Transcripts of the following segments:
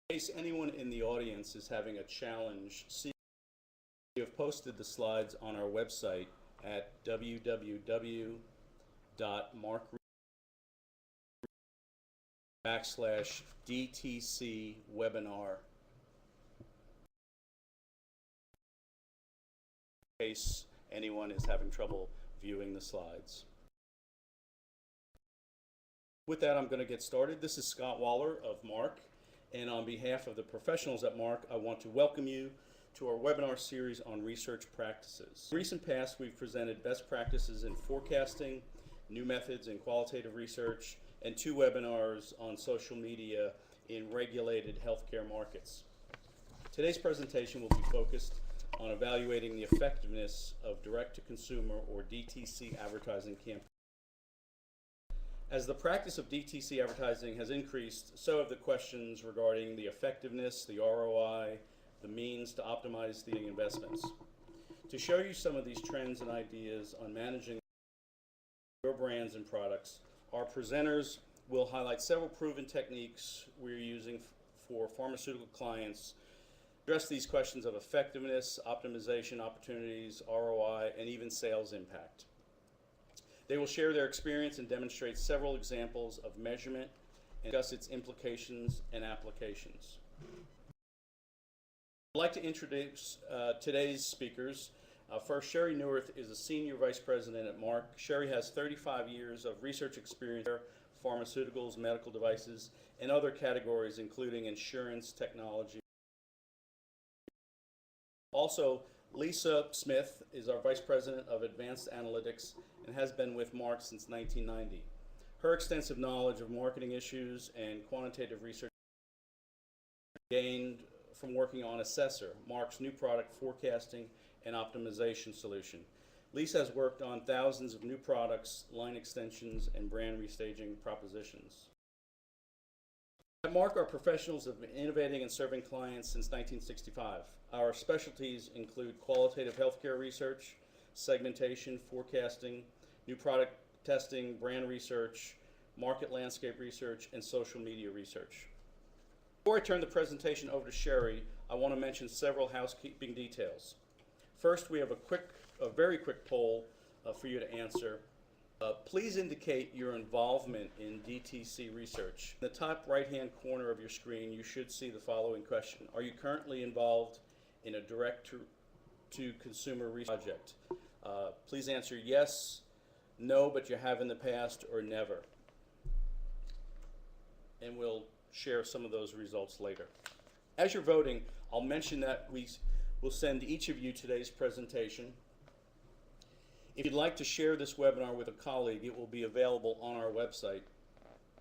In case anyone in the audience is having a challenge, we have posted the slides on our website at www.mark/DTC webinar. In case anyone is having trouble viewing the slides. With that, I'm going to get started. This is Scott Waller of Mark, and on behalf of the professionals at Mark, I want to welcome you to our webinar series on research practices. In recent past, we've presented best practices in forecasting, new methods in qualitative research, and 2 webinars on social media in regulated healthcare markets. Today's presentation will be focused on evaluating the effectiveness of direct-to-consumer or DTC advertising campaigns. As the practice of DTC advertising has increased, so have the questions regarding the effectiveness, the ROI, the means to optimize the investments. To show you some of these trends and ideas on managing your brands and products, our presenters will highlight several proven techniques we're using for pharmaceutical clients to address these questions of effectiveness, optimization opportunities, ROI, and even sales impact. They will share their experience and demonstrate several examples of measurement and discuss its implications and applications. I'd like to introduce today's speakers. First, Sherry Neuwirth is a Senior Vice President at Mark. Sherry has 35 years of research experience in pharmaceuticals, medical devices, and other categories including insurance, technology. Also, Lisa Smith is our Vice President of Advanced Analytics and has been with Mark since 1990. Her extensive knowledge of marketing issues and quantitative research gained from working on Assessor, Mark's new product forecasting and optimization solution. Lisa has worked on thousands of new products, line extensions, and brand restaging propositions. At Mark, our professionals have been innovating and serving clients since 1965. Our specialties include qualitative healthcare research, segmentation, forecasting, new product testing, brand research, market landscape research, and social media research. Before I turn the presentation over to Sherry, I want to mention several housekeeping details. First, we have a very quick poll for you to answer. Please indicate your involvement in DTC research. In the top right-hand corner of your screen, you should see the following question. Are you currently involved in a direct-to-consumer research project? Please answer yes, no, but you have in the past, or never. And we'll share some of those results later. As you're voting, I'll mention that we will send each of you today's presentation. If you'd like to share this webinar with a colleague, it will be available on our website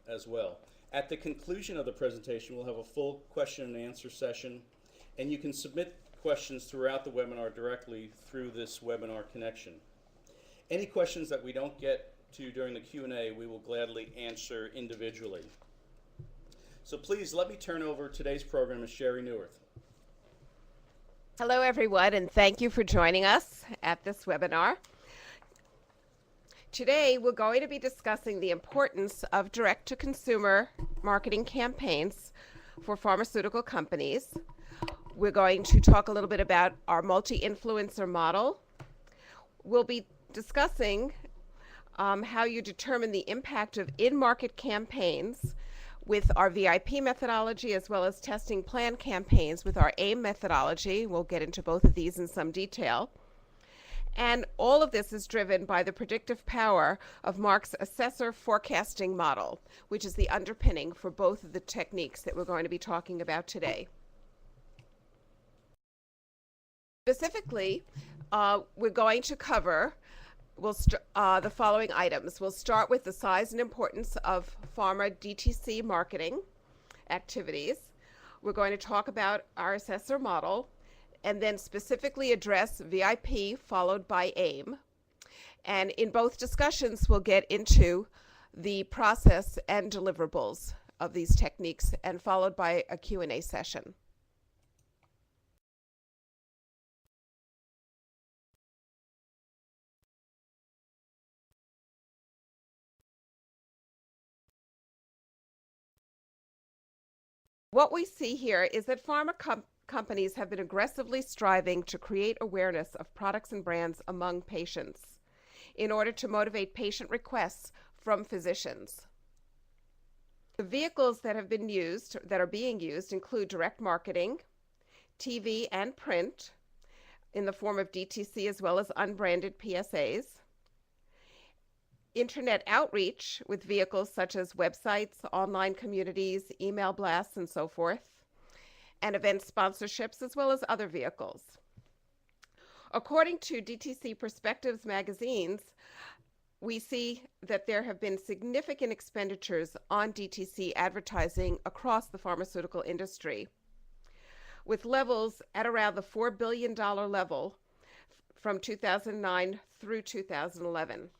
as well. At the conclusion of the presentation, we'll have a full question and answer session, and you can submit questions throughout the webinar directly through this webinar connection. Any questions that we don't get to during the Q&A, we will gladly answer individually. So please let me turn over today's program to Sherry Neuwirth. Hello everyone, and thank you for joining us at this webinar. Today we're going to be discussing the importance of direct-to-consumer marketing campaigns for pharmaceutical companies. We're going to talk a little bit about our multi-influencer model. We'll be discussing how you determine the impact of in-market campaigns with our VIP methodology, as well as testing plan campaigns with our AIM methodology. We'll get into both of these in some detail. And all of this is driven by the predictive power of Mark's Assessor forecasting model, which is the underpinning for both of the techniques that we're going to be talking about today. Specifically, we're going to cover the following items. We'll start with the size and importance of pharma DTC marketing activities. We're going to talk about our Assessor model, and then specifically address VIP followed by AIM. And in both discussions, we'll get into the process and deliverables of these techniques, and followed by a Q&A session. What we see here is that companies have been aggressively striving to create awareness of products and brands among patients in order to motivate patient requests from physicians. The vehicles that have been used, that are being used, include direct marketing, TV and print in the form of DTC as well as unbranded PSAs, internet outreach with vehicles such as websites, online communities, email blasts, and so forth, and event sponsorships as well as other vehicles. According to DTC Perspectives magazines, we see that there have been significant expenditures on DTC advertising across the pharmaceutical industry, with levels at around the $4 billion level from 2009 through 2011.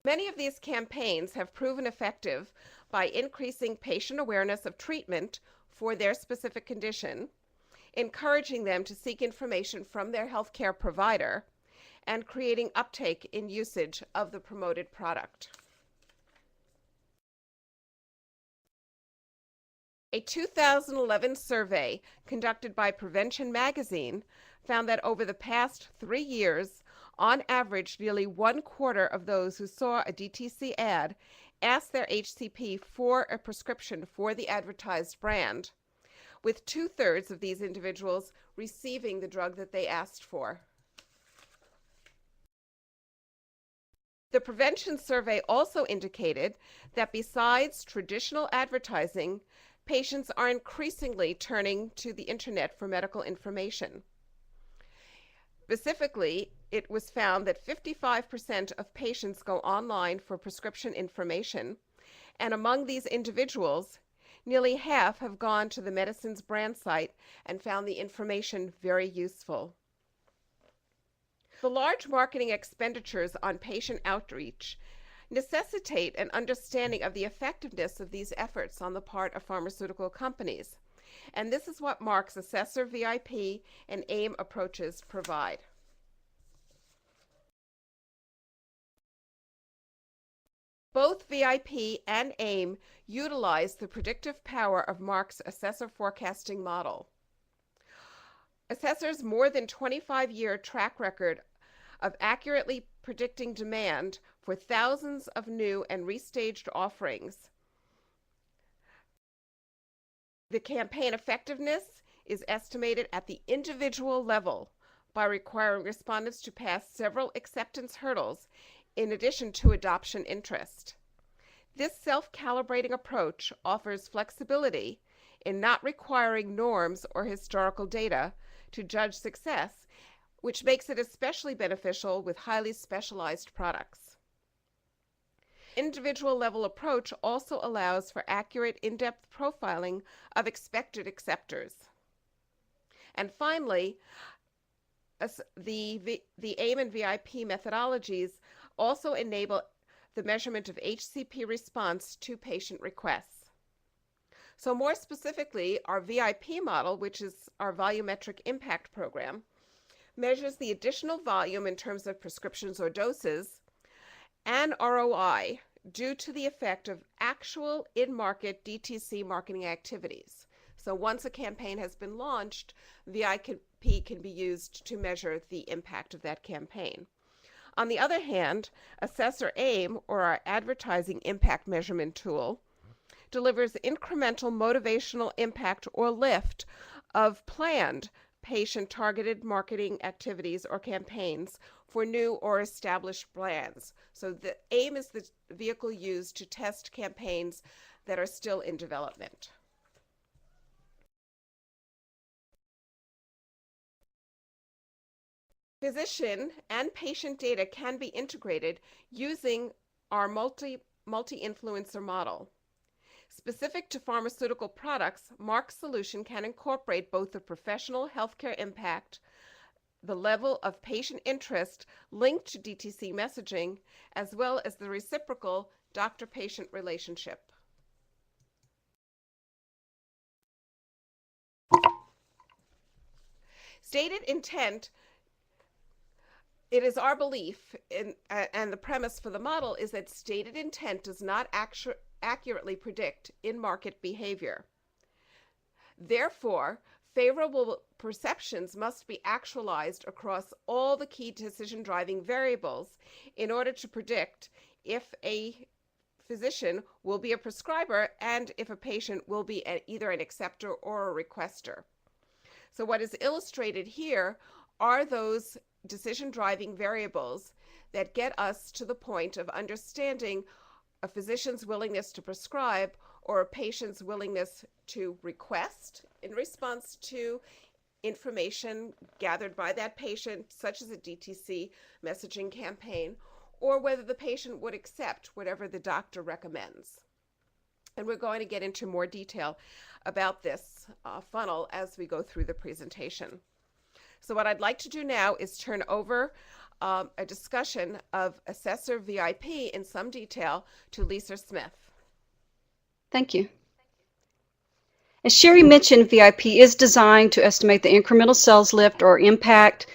Many of these campaigns have proven effective by increasing patient awareness of treatment for their specific condition, encouraging them to seek information from their healthcare provider, and creating uptake in usage of the promoted product. A 2011 survey conducted by Prevention Magazine found that over the past 3 years, on average, nearly 1/4 of those who saw a DTC ad asked their HCP for a prescription for the advertised brand, with 2/3 of these individuals receiving the drug that they asked for. The prevention survey also indicated that besides traditional advertising, patients are increasingly turning to the internet for medical information. Specifically, it was found that 55% of patients go online for prescription information, and among these individuals, nearly half have gone to the medicine's brand site and found the information very useful. The large marketing expenditures on patient outreach necessitate an understanding of the effectiveness of these efforts on the part of pharmaceutical companies, and this is what Mark's Assessor VIP and AIM approaches provide. Both VIP and AIM utilize the predictive power of Mark's assessor forecasting model. Assessor's more than 25-year track record of accurately predicting demand for thousands of new and restaged offerings. The campaign effectiveness is estimated at the individual level by requiring respondents to pass several acceptance hurdles in addition to adoption interest. This self-calibrating approach offers flexibility in not requiring norms or historical data to judge success, which makes it especially beneficial with highly specialized products. Individual level approach also allows for accurate in-depth profiling of expected acceptors. And finally, the AIM and VIP methodologies also enable the measurement of HCP response to patient requests. So more specifically, our VIP model, which is our volumetric impact program, measures the additional volume in terms of prescriptions or doses and ROI due to the effect of actual in-market DTC marketing activities. So once a campaign has been launched, VIP can be used to measure the impact of that campaign. On the other hand, Assessor AIM, or our advertising impact measurement tool, delivers incremental motivational impact or lift of planned patient-targeted marketing activities or campaigns for new or established brands. So the AIM is the vehicle used to test campaigns that are still in development. Physician and patient data can be integrated using our multi-influencer model. Specific to pharmaceutical products, Mark's solution can incorporate both the professional healthcare impact, the level of patient interest linked to DTC messaging, as well as the reciprocal doctor-patient relationship. Stated intent, it is our belief, and the premise for the model is that stated intent does not accurately predict in-market behavior. Therefore, favorable perceptions must be actualized across all the key decision-driving variables in order to predict if a physician will be a prescriber and if a patient will be either an acceptor or a requester. So what is illustrated here are those decision-driving variables that get us to the point of understanding a physician's willingness to prescribe or a patient's willingness to request in response to information gathered by that patient, such as a DTC messaging campaign, or whether the patient would accept whatever the doctor recommends. And we're going to get into more detail about this funnel as we go through the presentation. So what I'd like to do now is turn over a discussion of Assessor VIP in some detail to Lisa Smith. Thank you. As Sherry mentioned, VIP is designed to estimate the incremental sales lift or impact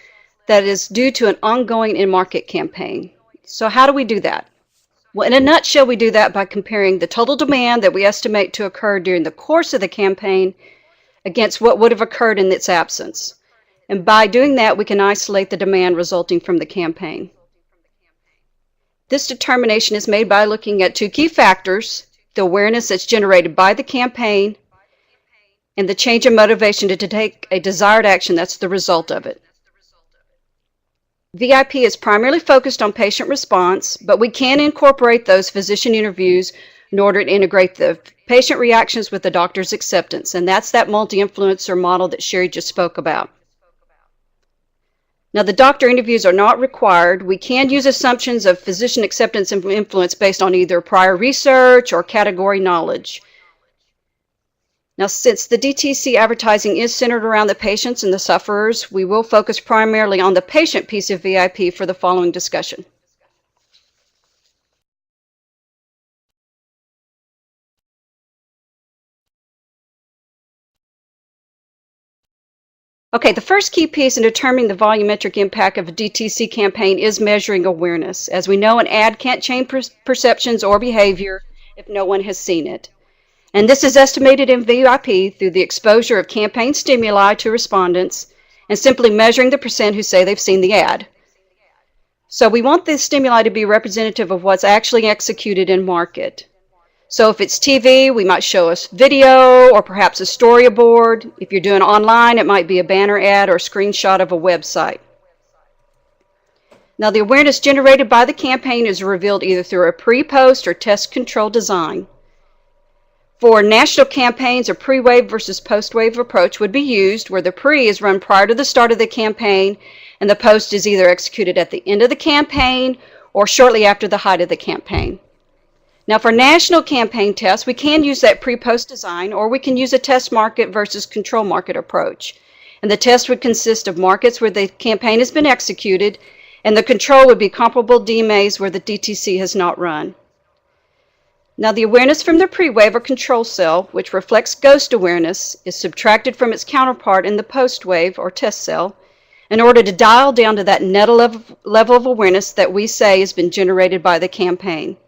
that is due to an ongoing in-market campaign. So how do we do that? Well, in a nutshell, we do that by comparing the total demand that we estimate to occur during the course of the campaign against what would have occurred in its absence. And by doing that, we can isolate the demand resulting from the campaign. This determination is made by looking at two key factors: the awareness that's generated by the campaign and the change in motivation to take a desired action that's the result of it. VIP is primarily focused on patient response, but we can incorporate those physician interviews in order to integrate the patient reactions with the doctor's acceptance, and that's that multi-influencer model that Sherry just spoke about. Now, the doctor interviews are not required. We can use assumptions of physician acceptance and influence based on either prior research or category knowledge. Now, since the DTC advertising is centered around the patients and the sufferers, we will focus primarily on the patient piece of VIP for the following discussion. Okay, the first key piece in determining the volumetric impact of a DTC campaign is measuring awareness. As we know, an ad can't change perceptions or behavior if no one has seen it. And this is estimated in VIP through the exposure of campaign stimuli to respondents and simply measuring the percent who say they've seen the ad. So we want this stimuli to be representative of what's actually executed in market. So if it's TV, we might show us video or perhaps a storyboard. If you're doing online, it might be a banner ad or a screenshot of a website. Now, the awareness generated by the campaign is revealed either through a pre-post or test control design. For national campaigns, a pre-wave versus post-wave approach would be used, where the pre is run prior to the start of the campaign and the post is either executed at the end of the campaign or shortly after the height of the campaign. Now, for national campaign tests, we can use that pre-post design, or we can use a test market versus control market approach. And the test would consist of markets where the campaign has been executed, and the control would be comparable DMAs where the DTC has not run. Now, the awareness from the pre-wave or control cell, which reflects ghost awareness, is subtracted from its counterpart in the post-wave or test cell in order to dial down to that net level of awareness that we say has been generated by the campaign.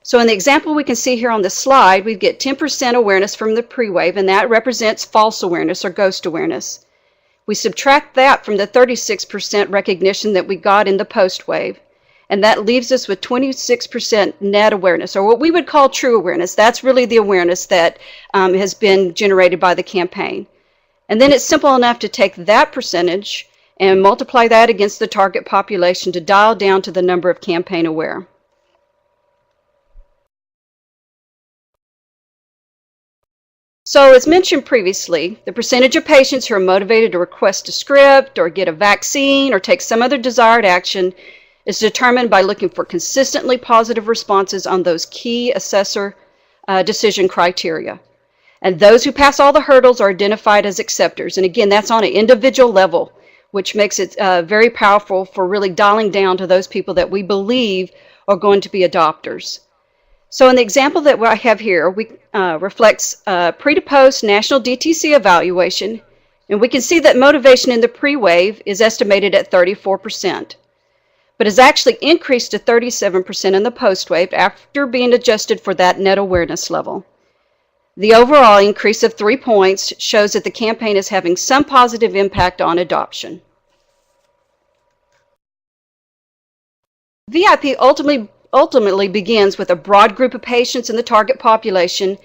So in the example we can see here on the slide, we get 10% awareness from the pre-wave, and that represents false awareness or ghost awareness. We subtract that from the 36% recognition that we got in the post-wave, and that leaves us with 26% net awareness, or what we would call true awareness. That's really the awareness that has been generated by the campaign. And then it's simple enough to take that percentage and multiply that against the target population to dial down to the number of campaign aware. So as mentioned previously, the percentage of patients who are motivated to request a script or get a vaccine or take some other desired action is determined by looking for consistently positive responses on those key assessor decision criteria. And those who pass all the hurdles are identified as acceptors. And again, that's on an individual level, which makes it very powerful for really dialing down to those people that we believe are going to be adopters. So in the example that I have here, we reflects pre to post national DTC evaluation And we can see that motivation in the pre-wave is estimated at 34%, but has actually increased to 37% in the post-wave after being adjusted for that net awareness level. The overall increase of 3 points shows that the campaign is having some positive impact on adoption. VIP ultimately begins with a broad group of patients in the target population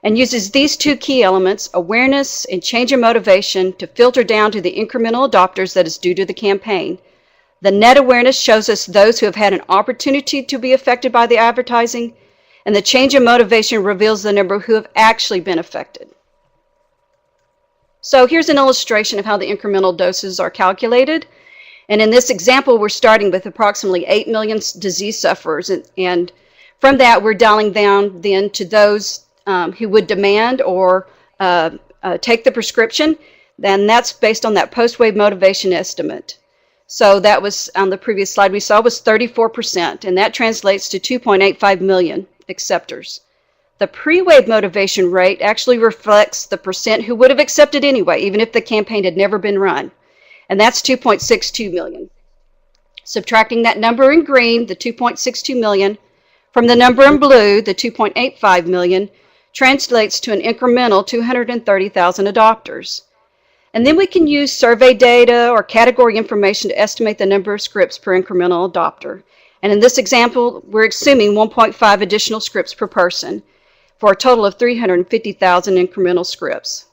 and uses these two key elements, awareness and change in motivation, to filter down to the incremental adopters that is due to the campaign. The net awareness shows us those who have had an opportunity to be affected by the advertising, and the change in motivation reveals the number who have actually been affected. So here's an illustration of how the incremental doses are calculated. And in this example, we're starting with approximately 8 million disease sufferers. And from that, we're dialing down then to those who would demand or take the prescription. Then that's based on that post-wave motivation estimate. So that was, on the previous slide we saw, was 34%, and that translates to 2.85 million acceptors. The pre-wave motivation rate actually reflects the percent who would have accepted anyway, even if the campaign had never been run, and that's 2.62 million. Subtracting that number in green, the 2.62 million, from the number in blue, the 2.85 million, translates to an incremental 230,000 adopters. And then we can use survey data or category information to estimate the number of scripts per incremental adopter. And in this example, we're assuming 1.5 additional scripts per person for a total of 350,000 incremental scripts.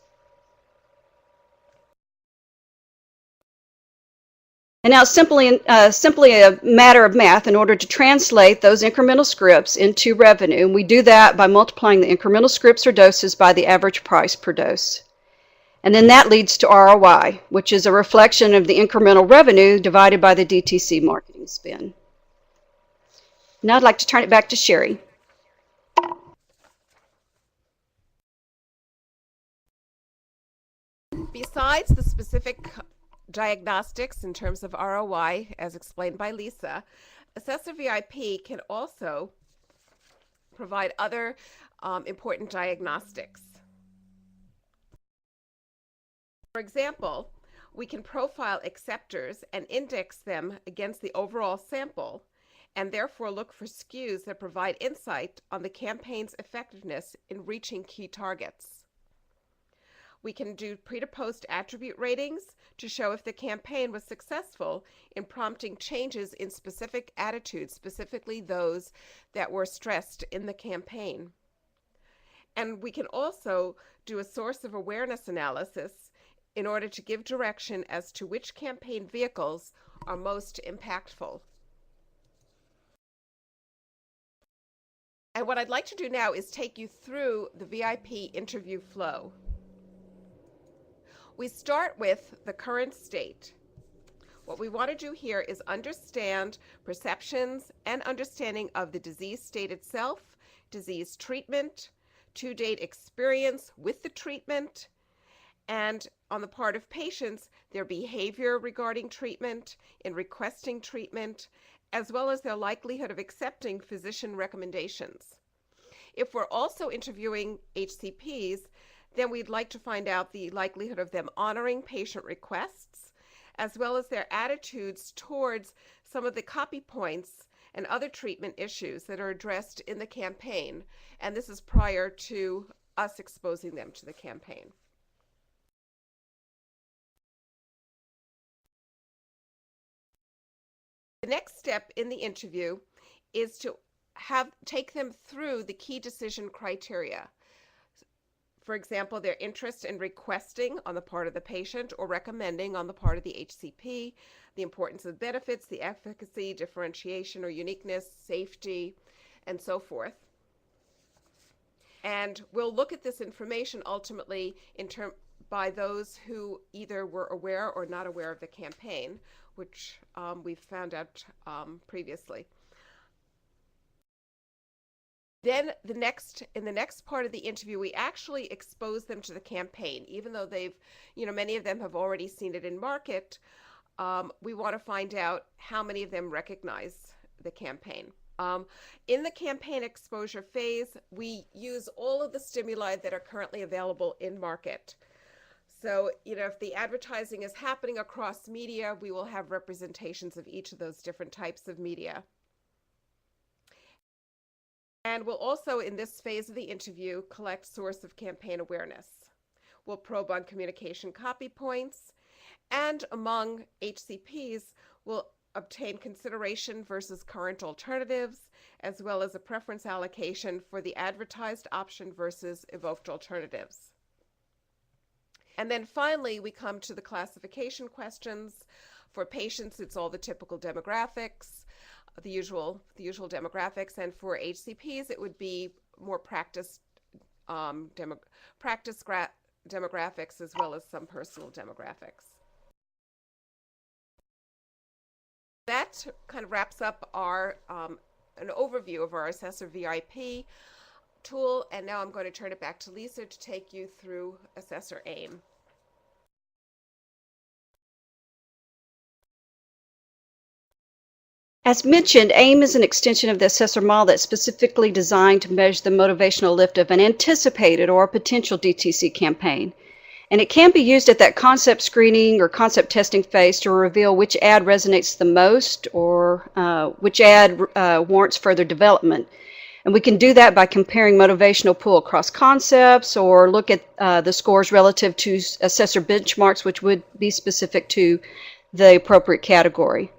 And now simply a matter of math in order to translate those incremental scripts into revenue. And we do that by multiplying the incremental scripts or doses by the average price per dose. And then that leads to ROI, which is a reflection of the incremental revenue divided by the DTC marketing spend. Now I'd like to turn it back to Sherry. Besides the specific diagnostics in terms of ROI, as explained by Lisa, Assessor VIP can also provide other important diagnostics. For example, we can profile acceptors and index them against the overall sample, and therefore look for skews that provide insight on the campaign's effectiveness in reaching key targets. We can do pre to post attribute ratings to show if the campaign was successful in prompting changes in specific attitudes, specifically those that were stressed in the campaign. And we can also do a source of awareness analysis in order to give direction as to which campaign vehicles are most impactful. And what I'd like to do now is take you through the VIP interview flow. We start with the current state. What we want to do here is understand perceptions and understanding of the disease state itself, disease treatment, to-date experience with the treatment, and on the part of patients, their behavior regarding treatment, in requesting treatment, as well as their likelihood of accepting physician recommendations. If we're also interviewing HCPs, then we'd like to find out the likelihood of them honoring patient requests, as well as their attitudes towards some of the copy points and other treatment issues that are addressed in the campaign. And this is prior to us exposing them to the campaign. The next step in the interview is to take them through the key decision criteria. For example, their interest in requesting on the part of the patient or recommending on the part of the HCP, the importance of benefits, the efficacy, differentiation or uniqueness, safety, and so forth. And we'll look at this information ultimately by those who either were aware or not aware of the campaign, which we've found out previously. Then in the next part of the interview, we actually expose them to the campaign. Even though many of them have already seen it in market, we want to find out how many of them recognize the campaign. In the campaign exposure phase, we use all of the stimuli that are currently available in market. So, if the advertising is happening across media, we will have representations of each of those different types of media. And we'll also, in this phase of the interview, collect source of campaign awareness. We'll probe on communication copy points, and among HCPs, we'll obtain consideration versus current alternatives, as well as a preference allocation for the advertised option versus evoked alternatives. And then finally, we come to the classification questions. For patients, it's all the typical demographics, the usual demographics, and for HCPs, it would be more practice demographics as well as some personal demographics. That kind of wraps up our an overview of our Assessor VIP tool, and now I'm going to turn it back to Lisa to take you through Assessor AIM. As mentioned, AIM is an extension of the assessor model that's specifically designed to measure the motivational lift of an anticipated or potential DTC campaign. And it can be used at that concept screening or concept testing phase to reveal which ad resonates the most or which ad warrants further development. And we can do that by comparing motivational pool across concepts or look at the scores relative to assessor benchmarks, which would be specific to the appropriate category.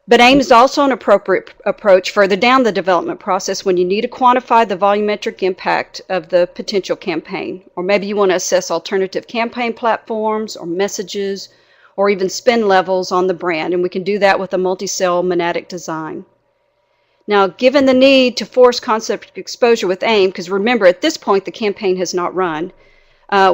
But AIM is also an appropriate approach further down the development process when you need to quantify the volumetric impact of the potential campaign. Or maybe you want to assess alternative campaign platforms or messages or even spend levels on the brand. And we can do that with a multi-cell monadic design. Now, given the need to force concept exposure with AIM, because remember, at this point, the campaign has not run,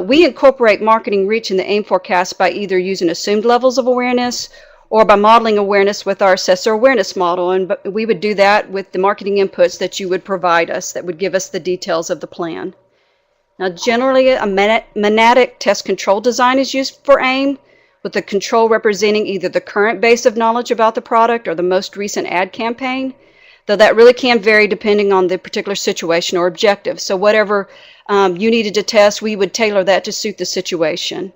we incorporate marketing reach in the AIM forecast by either using assumed levels of awareness or by modeling awareness with our assessor awareness model. And we would do that with the marketing inputs that you would provide us that would give us the details of the plan. Now, generally, a monadic test control design is used for AIM, with the control representing either the current base of knowledge about the product or the most recent ad campaign, though that really can vary depending on the particular situation or objective. So whatever you needed to test, we would tailor that to suit the situation.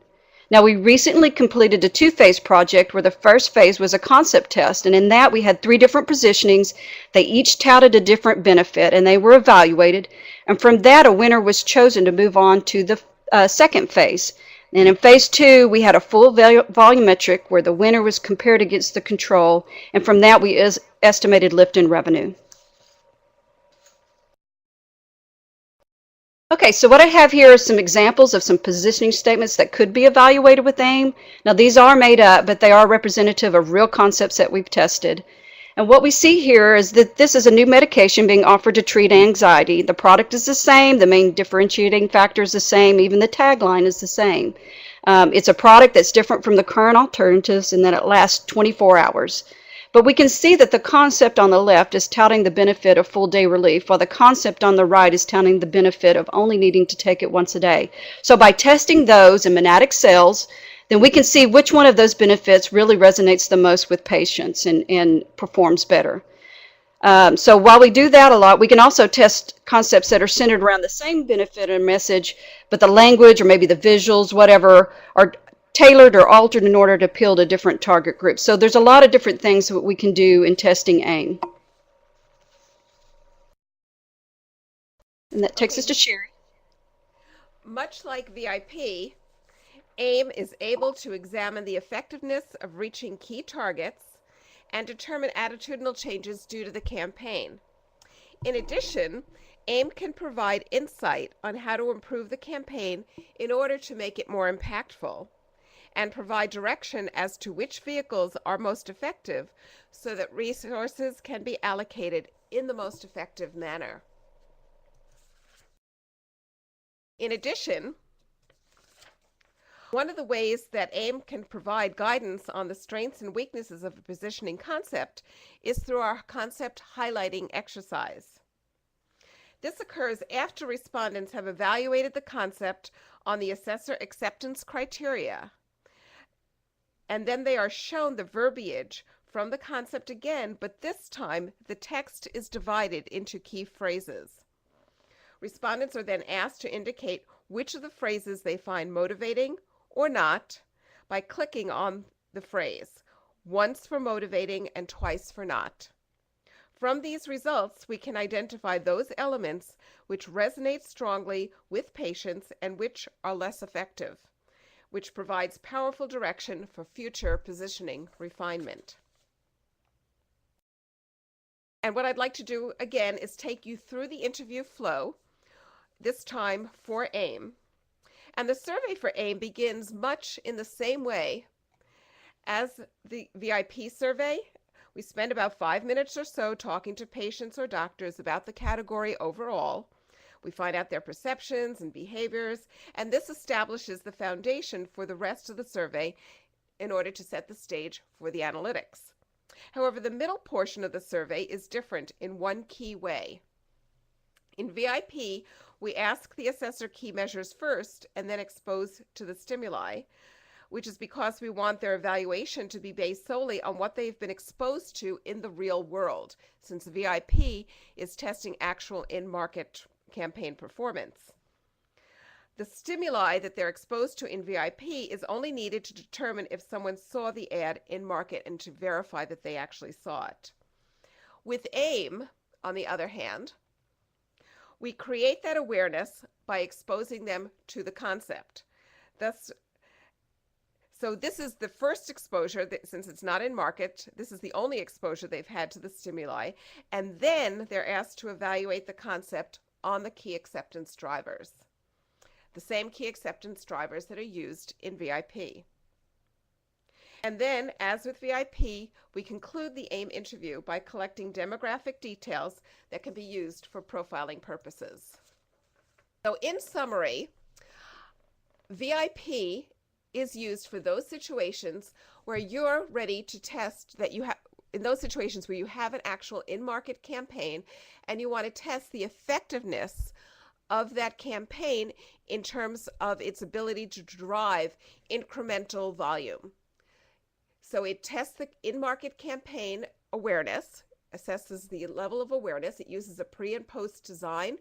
Now, we recently completed a two-phase project where the first phase was a concept test, and in that we had 3 different positionings. They each touted a different benefit, and they were evaluated, and from that a winner was chosen to move on to the second phase. And in phase 2, we had a full volumetric where the winner was compared against the control, and from that we estimated lift in revenue. Okay, so what I have here are some examples of some positioning statements that could be evaluated with AIM. Now, these are made up, but they are representative of real concepts that we've tested. And what we see here is that this is a new medication being offered to treat anxiety. The product is the same, the main differentiating factor is the same, even the tagline is the same. It's a product that's different from the current alternatives in that it lasts 24 hours. But we can see that the concept on the left is touting the benefit of full day relief, while the concept on the right is touting the benefit of only needing to take it once a day. So by testing those in monadic cells, then we can see which one of those benefits really resonates the most with patients and performs better. So while we do that a lot, we can also test concepts that are centered around the same benefit or message, but the language or maybe the visuals, whatever, are tailored or altered in order to appeal to different target groups. So there's a lot of different things that we can do in testing AIM. And that takes us to Sherry. Much like VIP, AIM is able to examine the effectiveness of reaching key targets and determine attitudinal changes due to the campaign. In addition, AIM can provide insight on how to improve the campaign in order to make it more impactful, and provide direction as to which vehicles are most effective so that resources can be allocated in the most effective manner. In addition, one of the ways that AIM can provide guidance on the strengths and weaknesses of a positioning concept is through our concept highlighting exercise. This occurs after respondents have evaluated the concept on the assessor acceptance criteria, and then they are shown the verbiage from the concept again, but this time the text is divided into key phrases. Respondents are then asked to indicate which of the phrases they find motivating or not by clicking on the phrase, once for motivating and twice for not. From these results, we can identify those elements which resonate strongly with patients and which are less effective, which provides powerful direction for future positioning refinement. And what I'd like to do again is take you through the interview flow, this time for AIM. And the survey for AIM begins much in the same way as the VIP survey. We spend about 5 minutes or so talking to patients or doctors about the category overall. We find out their perceptions and behaviors, and this establishes the foundation for the rest of the survey in order to set the stage for the analytics. However, the middle portion of the survey is different in one key way. In VIP, we ask the assessor key measures first and then expose to the stimuli, which is because we want their evaluation to be based solely on what they've been exposed to in the real world, since VIP is testing actual in-market campaign performance. The stimuli that they're exposed to in VIP is only needed to determine if someone saw the ad in market and to verify that they actually saw it. With AIM, on the other hand, we create that awareness by exposing them to the concept. So this is the first exposure, since it's not in market, this is the only exposure they've had to the stimuli, and then they're asked to evaluate the concept on the key acceptance drivers, the same key acceptance drivers that are used in VIP. And then, as with VIP, we conclude the AIM interview by collecting demographic details that can be used for profiling purposes. So in summary, VIP is used for those situations where you're ready to test that you have, in those situations where you have an actual in-market campaign and you want to test the effectiveness of that campaign in terms of its ability to drive incremental volume. So it tests the in-market campaign awareness, assesses the level of awareness. It uses a pre and post design.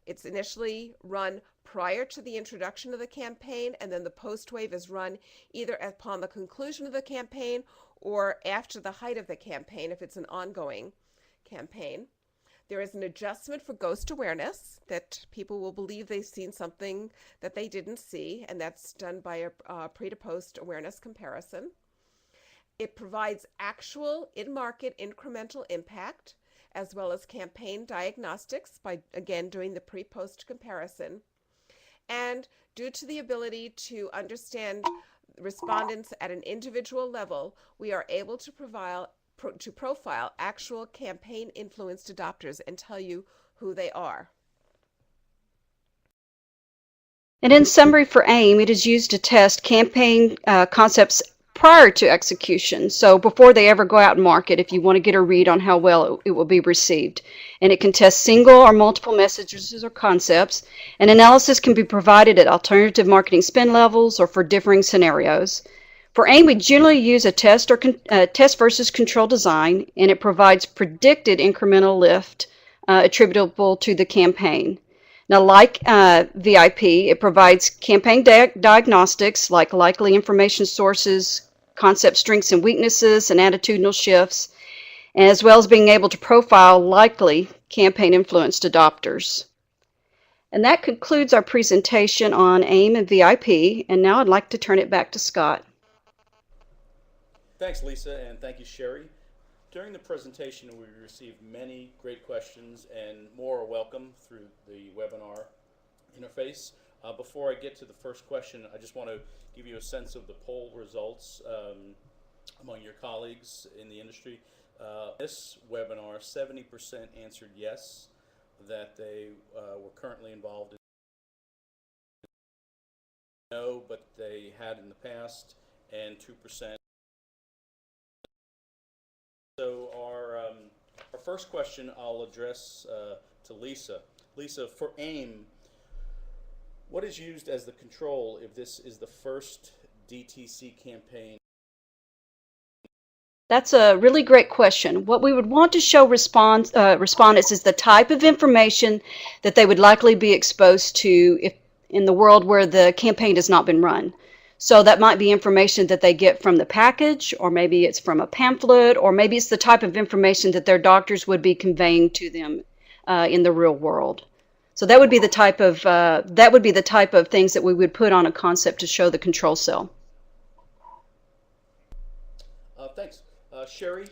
It's initially run prior to the introduction of the campaign, and then the post wave is run either upon the conclusion of the campaign or after the height of the campaign if it's an ongoing campaign. There is an adjustment for ghost awareness, that people will believe they've seen something that they didn't see, and that's done by a pre to post awareness comparison. It provides actual in-market incremental impact, as well as campaign diagnostics by, again, doing the pre-post comparison. And due to the ability to understand respondents at an individual level, we are able to profile actual campaign-influenced adopters and tell you who they are. And in summary for AIM, it is used to test campaign concepts prior to execution, so before they ever go out and market, if you want to get a read on how well it will be received. And it can test single or multiple messages or concepts, and analysis can be provided at alternative marketing spend levels or for differing scenarios. For AIM, we generally use a test versus control design, and it provides predicted incremental lift attributable to the campaign. Now, like VIP, it provides campaign diagnostics like likely information sources, concept strengths and weaknesses, and attitudinal shifts, as well as being able to profile likely campaign-influenced adopters. And that concludes our presentation on AIM and VIP, and now I'd like to turn it back to Scott. Thanks, Lisa, and thank you, Sherry. During the presentation, we received many great questions, and more are welcome through the webinar interface. Before I get to the first question, I just want to give you a sense of the poll results among your colleagues in the industry. This webinar, 70% answered yes, that they were currently involved in no, but they had in the past, and 2%. So our first question I'll address to Lisa. Lisa, for AIM, what is used as the control if this is the first DTC campaign? That's a really great question. What we would want to show respondents is the type of information that they would likely be exposed to if in the world where the campaign has not been run. So that might be information that they get from the package, or maybe it's from a pamphlet, or maybe it's the type of information that their doctors would be conveying to them in the real world. So that would be the type of things that we would put on a concept to show the control cell. Thanks. Sherry,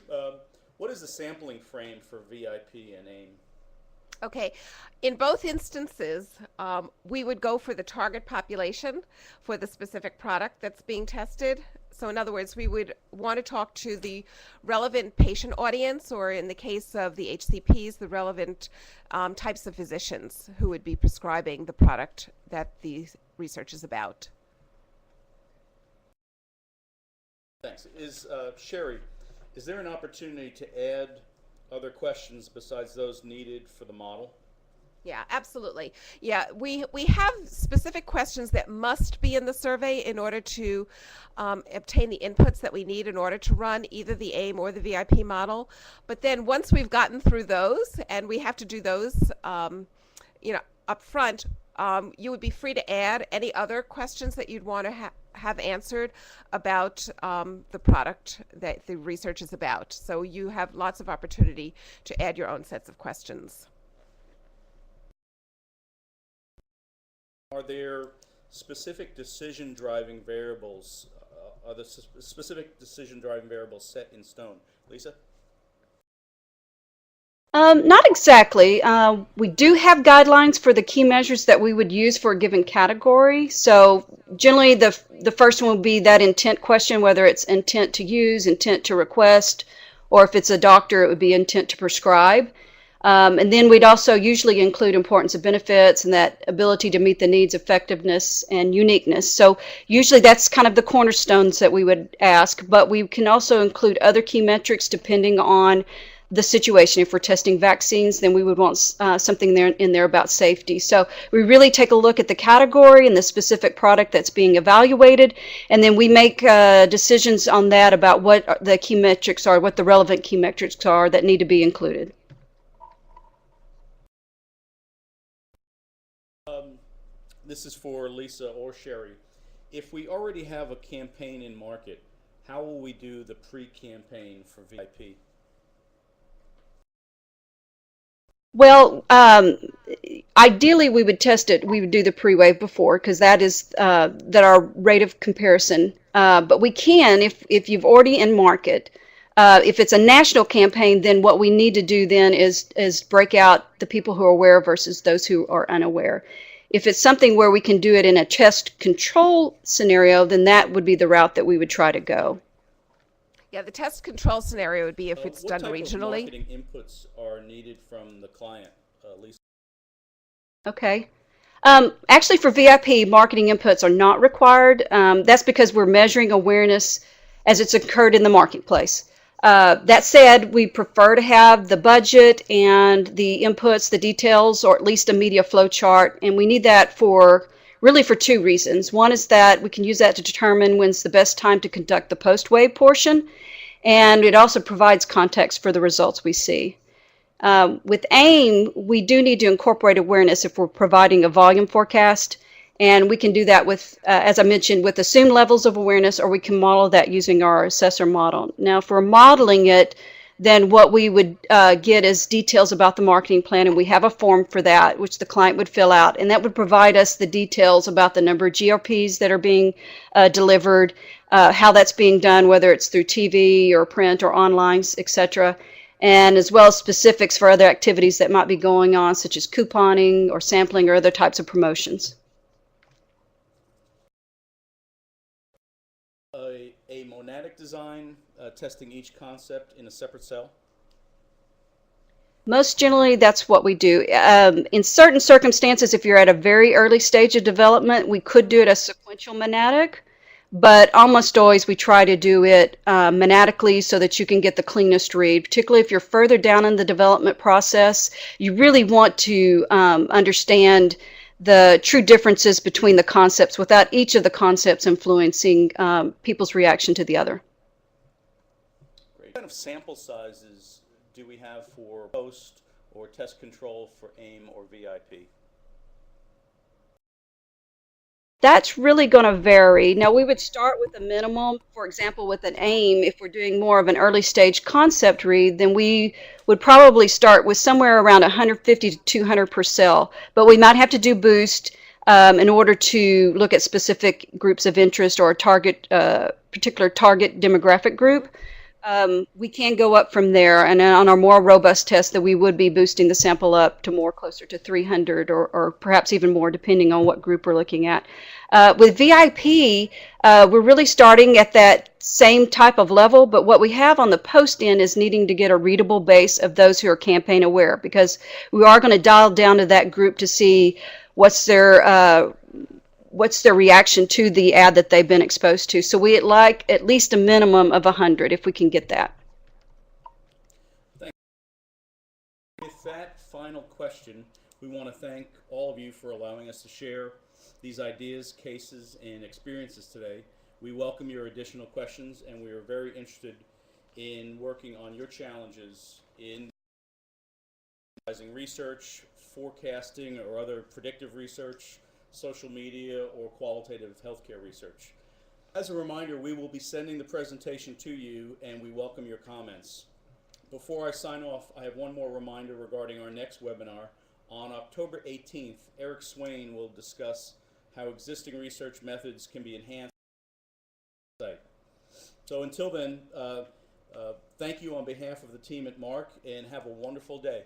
what is the sampling frame for VIP and AIM? Okay, in both instances, we would go for the target population for the specific product that's being tested. So in other words, we would want to talk to the relevant patient audience, or in the case of the HCPs, the relevant types of physicians who would be prescribing the product that the research is about. Thanks. Sherry, is there an opportunity to add other questions besides those needed for the model? Yeah, absolutely. Yeah, we have specific questions that must be in the survey in order to obtain the inputs that we need in order to run either the AIM or the VIP model. But then once we've gotten through those, and we have to do those, up front, you would be free to add any other questions that you'd want to have answered about the product that the research is about. So you have lots of opportunity to add your own sets of questions. Are there specific decision-driving variables? Are the specific decision-driving variables set in stone? Lisa? Not exactly. We do have guidelines for the key measures that we would use for a given category. So generally the first one would be that intent question, whether it's intent to use, intent to request, or if it's a doctor, it would be intent to prescribe. And then we'd also usually include importance of benefits and that ability to meet the needs, effectiveness, and uniqueness. So usually that's kind of the cornerstones that we would ask, but we can also include other key metrics depending on the situation. If we're testing vaccines, then we would want something in there about safety. So we really take a look at the category and the specific product that's being evaluated, and then we make decisions on that about what the key metrics are, what the relevant key metrics are that need to be included. This is for Lisa or Sherry. If we already have a campaign in market, how will we do the pre-campaign for VIP? Well, ideally we would test it. We would do the pre-wave before, because that is that our rate of comparison. But we can, if you've already in market, if it's a national campaign, then what we need to do then is break out the people who are aware versus those who are unaware. If it's something where we can do it in a test control scenario, then that would be the route that we would try to go. Yeah, the test control scenario would be if it's done regionally. What type of marketing inputs are needed from the client, Lisa? Okay. Actually, for VIP, marketing inputs are not required. That's because we're measuring awareness as it's occurred in the marketplace. That said, we prefer to have the budget and the inputs, the details, or at least a media flow chart, and we need that really for two reasons. One is that we can use that to determine when's the best time to conduct the post-wave portion, and it also provides context for the results we see. With AIM, we do need to incorporate awareness if we're providing a volume forecast, and we can do that with, as I mentioned, with assumed levels of awareness, or we can model that using our assessor model. Now, if we're modeling it, then what we would get is details about the marketing plan, and we have a form for that, which the client would fill out, and that would provide us the details about the number of GRPs that are being delivered, how that's being done, whether it's through TV or print or online, etc., and as well as specifics for other activities that might be going on, such as couponing or sampling or other types of promotions. A monadic design, testing each concept in a separate cell? Most generally, that's what we do. In certain circumstances, if you're at a very early stage of development, we could do it as sequential monadic, but almost always we try to do it monadically so that you can get the cleanest read. Particularly if you're further down in the development process, you really want to understand the true differences between the concepts without each of the concepts influencing people's reaction to the other. Great. What kind of sample sizes do we have for post or test control for AIM or VIP? That's really going to vary. Now, we would start with a minimum. For example, with an AIM, if we're doing more of an early stage concept read, then we would probably start with somewhere around 150 to 200 per cell. But we might have to do boost in order to look at specific groups of interest or a target, particular target demographic group. We can go up from there, and on our more robust tests, that we would be boosting the sample up to more closer to 300 or perhaps even more, depending on what group we're looking at. With VIP, we're really starting at that same type of level, but what we have on the post end is needing to get a readable base of those who are campaign aware, because we are going to dial down to that group to see what's their reaction to the ad that they've been exposed to. So we'd like at least a minimum of 100 if we can get that. Thank you. With that final question, we want to thank all of you for allowing us to share these ideas, cases, and experiences today. We welcome your additional questions, and we are very interested in working on your challenges in research, forecasting, or other predictive research, social media, or qualitative healthcare research. As a reminder, we will be sending the presentation to you, and we welcome your comments. Before I sign off, I have one more reminder regarding our next webinar. On October 18th, Eric Swain will discuss how existing research methods can be enhanced. So until then, thank you on behalf of the team at Mark, and have a wonderful day.